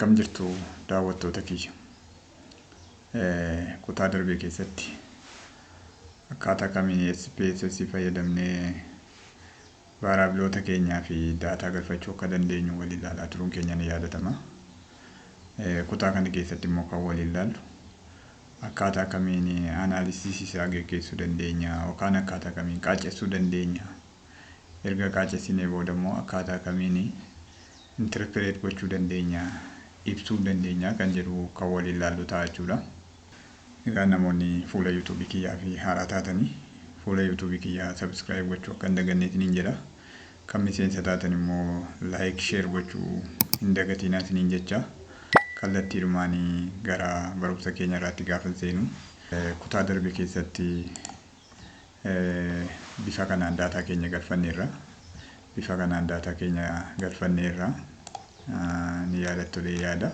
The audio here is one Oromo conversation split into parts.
Akkam jirtu daawwattoota kiyya. Kutaa darbee keessatti akkaataa kamiin SPSS fayyadamnee vaariyaabilioota keenyaa fi daataa galfachuu akka dandeenyu waliin ilaalaa turuun keenya ni yaadatama. Kutaa kana keessatti immoo kan waliin ilaallu akkaataa kamiin anaalisisii isaa gaggeessuu dandeenya yookaan akkaataa kamiin qaacessuu dandeenya. Erga qaacessinee booda immoo akkaataa kamiin interpret gochuu dandeenya, ibsuu dandeenya kan jedhu kan waliin ilaallu ta'a jechuudha. Egaa namoonni fuula YouTube kiyyaa fi haaraa taatanii fuula YouTube kiyyaa subscribe gochuu akka hin daganneetiin hin jedha. Kan miseensa taatan immoo like share gochuu hin dagatinaa isiniin jecha. Kallattiidhumaan gara barumsa keenya irratti gaafa seenu kutaa darbe keessatti bifa kanaan daataa keenya galfanneerra. Bifa kanaan daataa keenya galfanneerra ni yaadattolee yaada.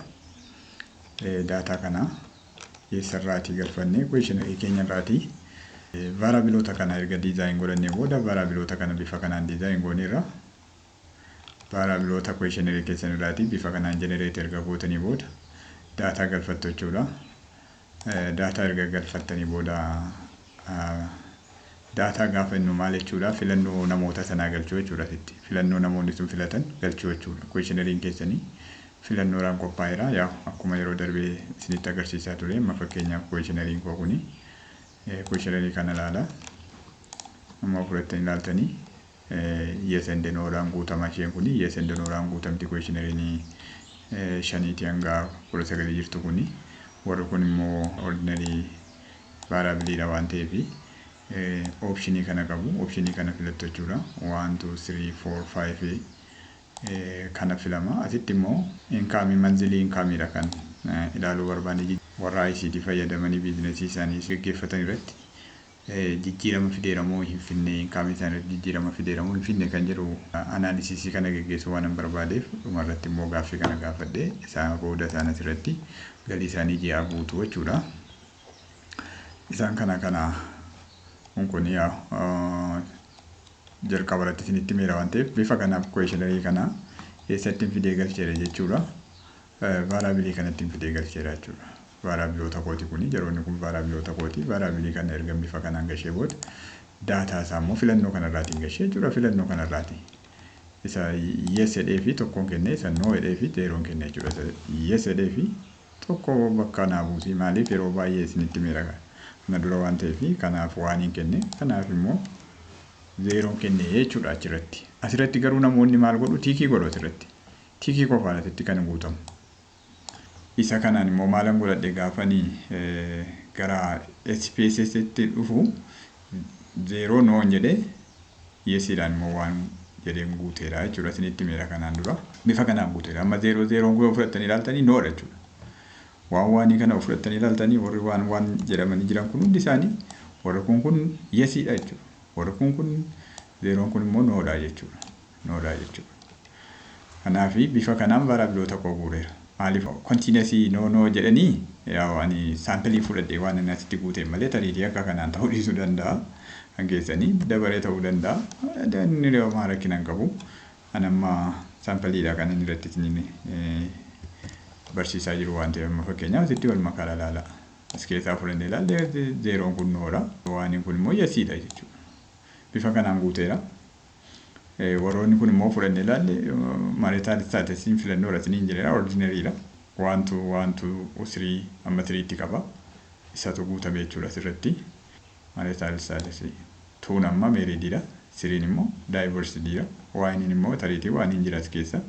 Daataa kana eessarraatii galfannee questionnaire keenya irraatii vaariyaabilioota kana erga design godhannee booda vaariyaabilioota kana bifa kanaan design gooneerra. Vaariyaabilioota questionnaire keessan irraatii bifa kanaan generate erga gootanii booda daataa galfattu jechuudha. Daataa erga galfattanii booda daataa gaafa innu maal jechuudha, filannoo namoota sanaa galchuu jechuudha. Filannoo namoonni sun filatan galchuu jechuudha. Questionnaire keessanii filannoodhaan qophaa'eera. Yaa akkuma yeroo darbee isinitti agarsiisaa ture. Amma fakkeenyaaf questionnaire koo kuni questionnaire kana ilaala. Amma fudhattanii ilaaltanii yes and no-dhaan guutama isheen kuni. Yes and no-dhaan guutamti questionnaire shaniitii hanga 19 jirtu kuni. Warri kun immoo ordinary variable waan ta'eef optionii kana qabu. Optionii kana filattu jechuudha. 1 2 3 4 5 kana filama. Asitti immoo income monthly income dha kan ilaaluu barbaanne. Warra ICT fayyadamanii biizinasii isaanii gaggeeffatan irratti jijjiirama fideera moo hin finne, income isaanii jijjiirama fideera moo hin finne kan jedhu anaalisisii kana gaggeessuu waan barbaadeef dhumarratti immoo gaaffii kana gaafadhee isaan booda isaan asirratti galii isaanii ji'aa guutuu jechuudha. Isaan kana kun jalqaba irratti isinitti meera waan ta'eef bifa kanaaf questionnaire kana eessatti fidee galcheera jechuudha. Vaariyaabilii kanatti fidee galcheera jechuudha. Vaariyaabilioota kooti kuni yeroonni kun vaariyaabilioota kooti. Vaariyaabilii kana erga bifa kanaan gashee booda daataa isaa immoo filannoo kanarraatiin gashee jechuudha. Filannoo kanarraati. Isa yes jedhee fi tokkoon kennee isa no jedhee fi zeeroon kennee jechuudha. Yes jedhee fi tokko bakka naa buusii maaliif yeroo baay'ee isinitti meera kana dura waan ta'eef kanaaf waan hin kenne kanaaf immoo zeeroon kennee jechuudha achirratti. Asirratti garuu namoonni maal godhu tiikii godhu asirratti. Tiikii qofaan asitti kan guutamu. Isa kanaan immoo maalan godhadhe gaafanii gara SPSS tti dhufu zeeroo noon jedhee yesiidhaan immoo waan jedheen guuteera jechuudha. Isinitti meera kanaan dura. Bifa kanaan guuteera. Amma zeeroon guyyaa fudhattanii ilaaltanii noodha jechuudha. Waan kana fudhattanii ilaaltanii warri waan jedhamanii jiran kun hundi isaanii warri kun yesiidha jechuudha. Warri kun zeeroon kun immoo noodha jechuudha. Noodha jechuudha. Kanaaf bifa kanaan vaariyaabilioota koo guureera. Maaliif continuously no jedhanii ani saamplii fudhadhee waan inni asitti guutee malee tarii akka kanaan ta'uu dhiisuu danda'a. Kan keessanii dabaree ta'uu danda'a. Inni maal rakkina hin qabu. Ani amma saampliidha kan inni irratti barsiisaa jiru waan ta'eef amma fakkeenyaaf asitti wal makaa ilaala. As keessaa fudhannee ilaalle zeeroon kun noodha. Waan kun immoo yesiidha jechuudha. Bifa kanaan guuteera. Warroonni kun immoo fudhannee ilaalle marital status'n filannoo irratti ni jireera. Ordinary'dha. 1 2 3 amma 3tti qaba. Isatu guutame jechuudha asirratti. Marital status 2 amma married'dha. 3 immoo divorced'dha. Waan immoo tariitii waan hin jiras keessa.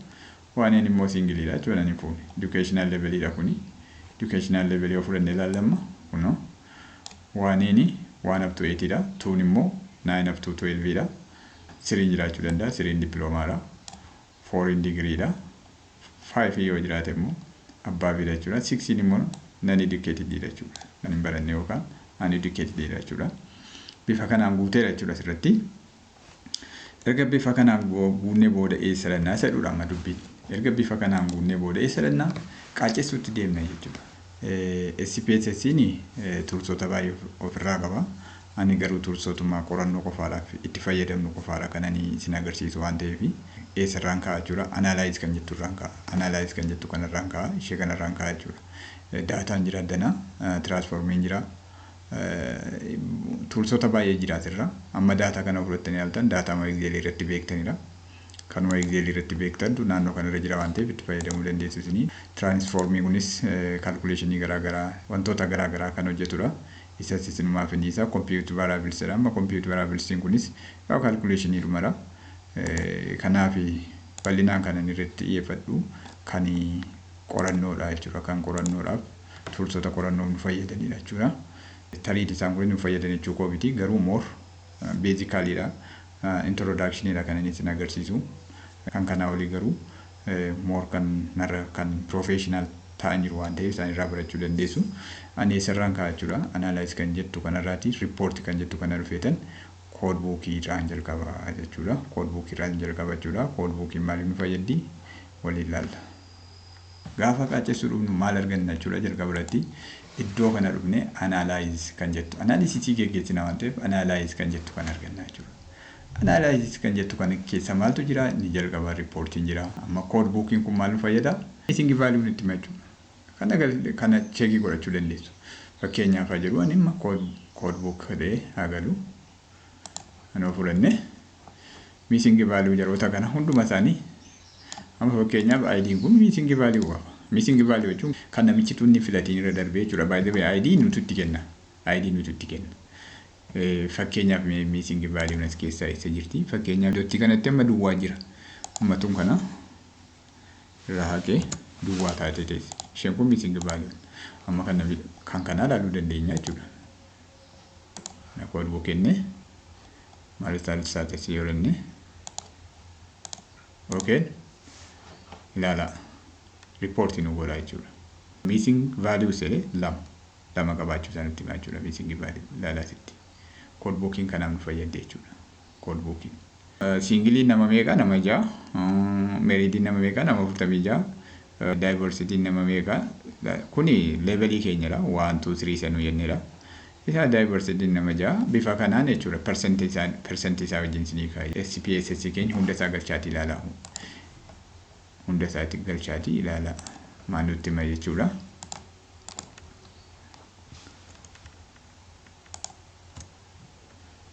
Waan immoo single'dha jechuudha ni kun. Educational level'dha kuni. Educational level yoo fudhannee ilaallamma kuno waan up to 8'dha. 2 immoo 9 up to 12'dha. 3 jiraachuu danda'a. 3 diploomaadha. 4 degree'dha. 5 yoo jiraate immoo abbaa bira jechuudha. 6 immoo non-educated'dha jechuudha. Kan hin baranne yookaan uneducated'dha jechuudha. Bifa kanaan guuteera jechuudha asirratti. Erga bifa kanaan guunnee booda eessa dhannaa isa jedhudha amma dubbiin. Erga bifa kanaan guunnee booda eessa dhannaa qaacessuutti deemna jechuudha. SPSS'n tursoota baay'ee ofirraa qaba. Ani garuu tursootummaa qorannoo qofaadhaaf itti fayyadamnu qofaadha kan ani isin agarsiisu waan ta'eef eessarraan kaa'aa jechuudha. Analyze kan jettu irraan kaa'a. Analyze kan jettu kanarraan kaa'a. Ishee kanarraan kaa'a jechuudha. Daataan jira addana. Transformiin jira. Tuulsota baay'ee jira asirra. Amma daataa kana fudhattanii ilaaltan daataa Excel irratti beektanidha. Kanuma Excel irratti beektantu naannoo kanarra jira waan ta'eef itti fayyadamuu dandeessu isinii. Transformii kunis calculationii garaagaraa wantoota garaagaraa kan hojjetudha. Isas isinumaaf inni isaa compute variables jedhama. Compute variables kunis calculationii dhumara. Kanaaf bal'inaan kan inni irratti xiyyeeffadhu kan qorannoodha jechuudha. Kan qorannoodhaaf tuulsota qorannoo nu fayyadanidha jechuudha. Tarii isaan kun nu fayyadan jechuu koo miti garuu more basicalidha. Introductionidha kan inni isin agarsiisu. Kan kanaa olii garuu more kan professional ta'an jiru waan ta'eef isaan irraa barachuu dandeessu. Ani eessarraan kaa'aa jechuudha. Analyze kan jettu kanarraati report kan jettu kana dhufeetan codebook irraan jalqaba jechuudha. Codebook irraan jalqaba jechuudha. Codebook maaliif nu fayyaddi? Waliin ilaalla. Gaafa qaacessuu dhufnu maal arganna jechuudha jalqabarratti iddoo kana dhufne analyze kan jettu. Analysis geggeessina waan ta'eef analyze kan jettu kan arganna jechuudha. Analysis kan jettu kana keessa maaltu jira? Ni jalqaba reportiin jira. Amma codebookiin kun maal nu fayyada? Missing value nutti hima jechuudha. Kana cheekii godhachuu dandeessu. Fakkeenyaaf haa jedhu ani amma codebook jedhee agalu. Anoo fudhanne missing value jaroota kana hunduma isaanii amma fakkeenyaaf ID kun missing value qaba. Missing value jechuun kan namichi tunni filatiin irra darbee jechuudha. By the way ID nututti kenna. ID nututti kenna. Fakkeenyaaf missing value nas keessa isa jirti. Fakkeenyaaf dotti kanatti amma duwwaa jira. Amma tun kana irraa haqee duwwaa taatee teessi. Isheen kun missing value. Amma kan kanaa ilaaluu dandeenya jechuudha. Codebook kenne marital status yoo jenne. Okay. Ilaala. Reporting nu godha jechuudha. Missing value sele lama qabaachuu isaanitti hima jechuudha. Missing value ilaala sitti. Codebookiin kanaaf nu fayyadde jechuudha. Codebookiin. Singiliin nama meeqa? Nama 6. Marriediin nama meeqa? Nama 46. Diversity'n nama meeqa? Kuni levelii keenyadha. 1 2 3 sanuu jennedha. Isa diversity'n nama 6 bifa kanaan jechuudha. Percentage isaa wajjin sinii kaa'e. SPSS keenya hunda isaa galchaati ilaala. Hunda isaatti galchaati ilaala. Maal nutti hima jechuudha.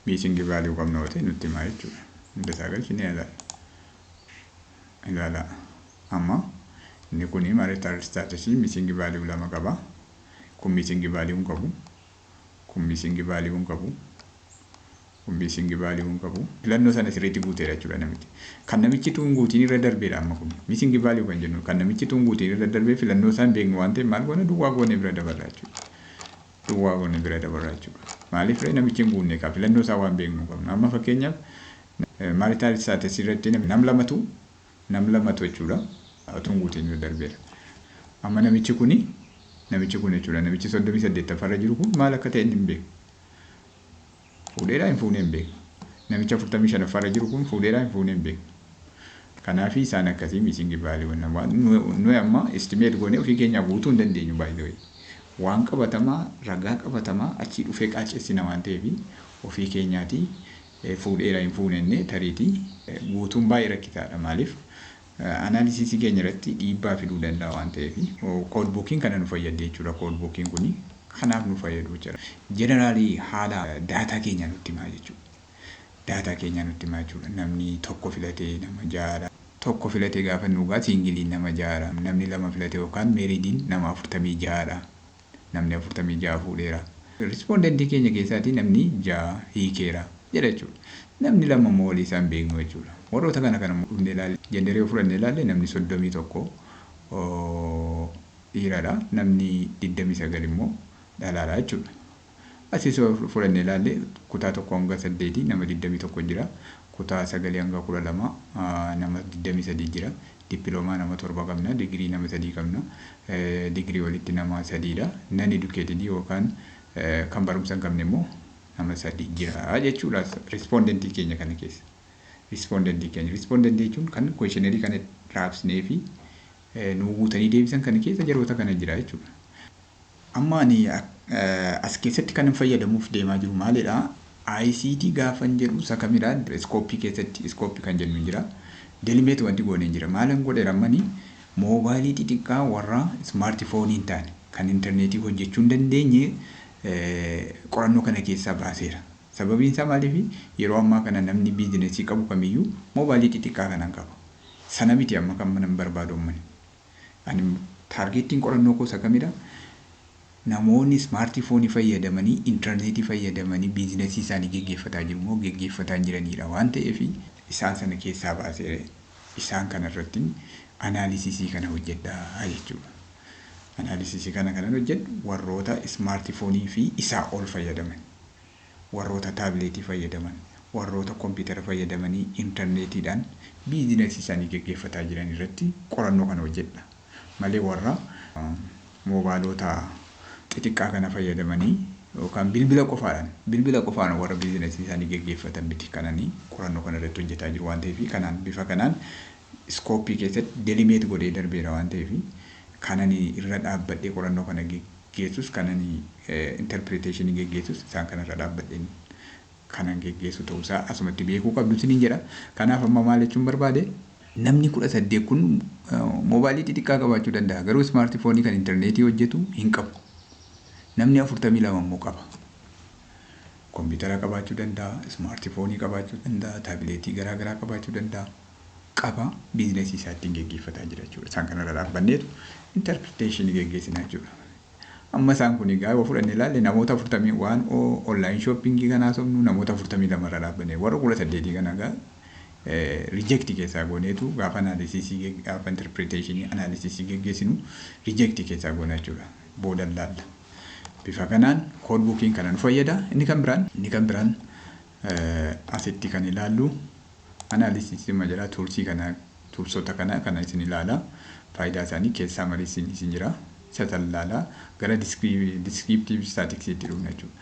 Missing value qabna yoo ta'e nutti hima jechuudha. Hunda isaa galchine ilaala. Amma inni kuni marital status missing value lama qaba. Kun missing value qabu. Kun missing value qabu. Kun missing value qabu. Filannoo sana sirriitti guuteera jechuudha namichi. Kan namichi tuun guutiin irra darbeedha amma kun. Missing value kan jennu kan namichi tuun guutiin irra darbee filannoo isaan beeknu waan ta'eef maal goone duwwaa goone bira dabarraa jechuudha. Duwwaa goone bira dabarraa jechuudha. Maaliif namichi hin guunne qaba filannoo isaa waan beeknu qabna. Amma fakkeenyaaf marital status irratti nam lamatu jechuudha. Tuun guutiin irra darbeera. Amma namichi kun jechuudha namichi 38 farra jiru kun maal akka ta'e hin beeku. Fuudheedhaa hin fuunee hin beeku. Namicha 45 farra jiru kun fuudheedhaa hin fuunee hin beeku. Kanaaf isaan akkasii missing value nuyi amma estimate goonee ofii keenya guutuu hin dandeenyu by the way. Waan qabatamaa ragaa qabatamaa achii dhufee qaacessina waan ta'eef ofii keenyaati fuudheedhaa hin fuunenne tariitii guutuun baay'ee rakkisaadha. Maaliif analysis keenya irratti dhiibbaa fiduu danda'a waan ta'eef codebookiin kana nu fayyadde jechuudha. Codebookiin kuni kanaaf nu fayyadu jechuudha. Generally haala daataa keenya nutti himaa jechuudha. Daataa keenya nutti himaa jechuudha. Namni tokko filatee nama 6dha. Tokko filatee gaafa nuugaa singiliin nama 6dha. Namni lama filatee yookaan marriediin nama 46dha. Namni 46 fuudheera. Respondentii keenya keessaatii namni 6 hiikeera jedha jechuudha. Namni lama immoo walii isaan beeknu jechuudha. Warroota kana dhufnee ilaalle jenderee fudhannee ilaalle namni 31 dhiiradha. Namni 29 immoo dhalaadha jechuudha. Asii fudhannee ilaalle kutaa 1 hanga 8 nama 21 jira. Kutaa 9 hanga 12 nama 23 jira. Dippiloomaa nama 7 qabna. Digirii nama 3 qabna. Digirii walitti nama 3dha. Non educated yookaan kan barumsa hin qabne immoo nama 3 jira jechuudha. Respondentii keenya kana keessa. Respondentii jechuun kan questionnaire kana raabsnee fi nu guutanii deebisan kana keessa jaroota kana jira jechuudha. Amma ani as keessatti kan fayyadamuuf deemaa jiru maalidha? ICT gaafan jedhu sakamidha. Iskooppii keessatti iskooppii kan jennu jira. Delimate wanti goonee jira. Maalan godhe rammanii moobaayilii xixiqqaa warra smaartifoonii hin taane kan intarneetii hojjechuu hin dandeenye qorannoo kana keessaa baaseera. Sababiin isaa maaliif yeroo ammaa kana namni biizinesii qabu kamiyyuu moobaayilii xixiqqaa kanan qaba. Sana miti amma kan mana barbaadu uummanni. Ani taargeettiin qorannoo gosa kamidha? Namoonni smaartifoonii fayyadamanii intarneetii fayyadamanii biizinesii isaanii geggeeffataa jiru moo geggeeffataa jiranidha waan ta'eef isaan sana keessaa baasee isaan kanarratti anaalisisii kana hojjedhaa jechuudha. Anaalisisii kana kanan hojjedhu warroota smaartifoonii fi isaa ol fayyadaman, warroota taabileetii fayyadaman, warroota kompiitara fayyadamanii intarneetiidhaan biizinesii isaanii geggeeffataa jiran irratti qorannoo kana hojjedha. Malee warra moobaalota xixiqqaa kana fayyadamanii yookaan bilbila qofaan warra biizinesii isaanii geggeeffatan miti kananii qorannoo kana irratti hojjetaa jiru waan ta'eef kanaan bifa kanaan iskooppii keessatti delimeet godhee darbeera waan ta'eef kananii irra dhaabbadhee qorannoo kana geggeessus kananii interpreteeshinii geggeessus isaan kanarra dhaabbadheen kanan geggeessu ta'uusaa asumatti beekuu qabdu siniin jedha. Kanaaf amma maal jechuun barbaade namni 18 kun moobaayilii xixiqqaa qabaachuu danda'a garuu smaartifoonii kan intarneetii hojjetu hin qabu. Namni 42 immoo qaba. Kompiitara qabaachuu danda'a, smaartifoonii qabaachuu danda'a, taabileetii garaagaraa qabaachuu danda'a. Qaba biizinesii isaa ittiin geggeeffataa jira jechuudha. Isaan kanarra dhaabbanneetu interpreteeshinii geggeessinaa jechuudha. Amma isaan kun egaa yoo fudhannee ilaalle namoota 40 waan onlaayin shooppingii kanaa somnu namoota 42 irra dhaabbannee warra 18 kana egaa rejecti keessaa gooneetu gaafa anaalisisii gaafa interpreteeshinii anaalisisii geggeessinu rejecti keessaa goona jechuudha. Boodan laalla. Bifa kanaan kood buukiin kana nu fayyada. Inni kan biraan asitti kan ilaallu anaalisisii majalaa tuulsii kana tuulsota kana isin ilaala. Faayidaa isaanii keessaa marii isin jira. Isa ilaalaa gara descriptive statistiksiitti dhufna jechuudha.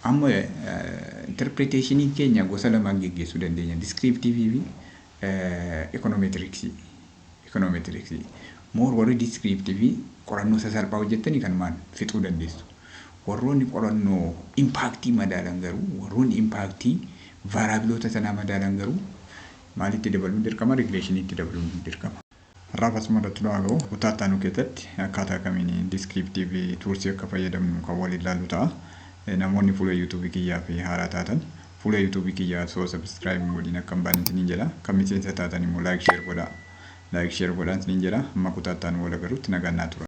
Amma interpreteeshinii keenya gosa lamaan geggeessuu dandeenya. Descriptive fi econometrics. More warri descriptive qorannoo sasalphaa hojjettanii kan maan fixuu dandeessu. Warroonni qorannoo impaaktii madaalan garuu warroonni impaaktii vaaraabiloota sanaa madaalan garuu maalitti dabaluun dirqama? Regulaashiniitti dabaluun dirqama. Har'aaf asuma irratti nu agaa'u kutaa nu keessatti akkaataa kamiin descriptive tuulsii akka fayyadamnu kan waliin ilaallu ta'a. Namoonni fuula yuutuubii kiyyaa fi haaraa taatan fuula yuutuubii kiyyaa soo sabskraayibii godhiin akka hin baane isiniin jedha. Kan miseensa taatan immoo laayik sheer godhaa isiniin jedha. Amma kutaa wal agaruutti nagaan naa tura.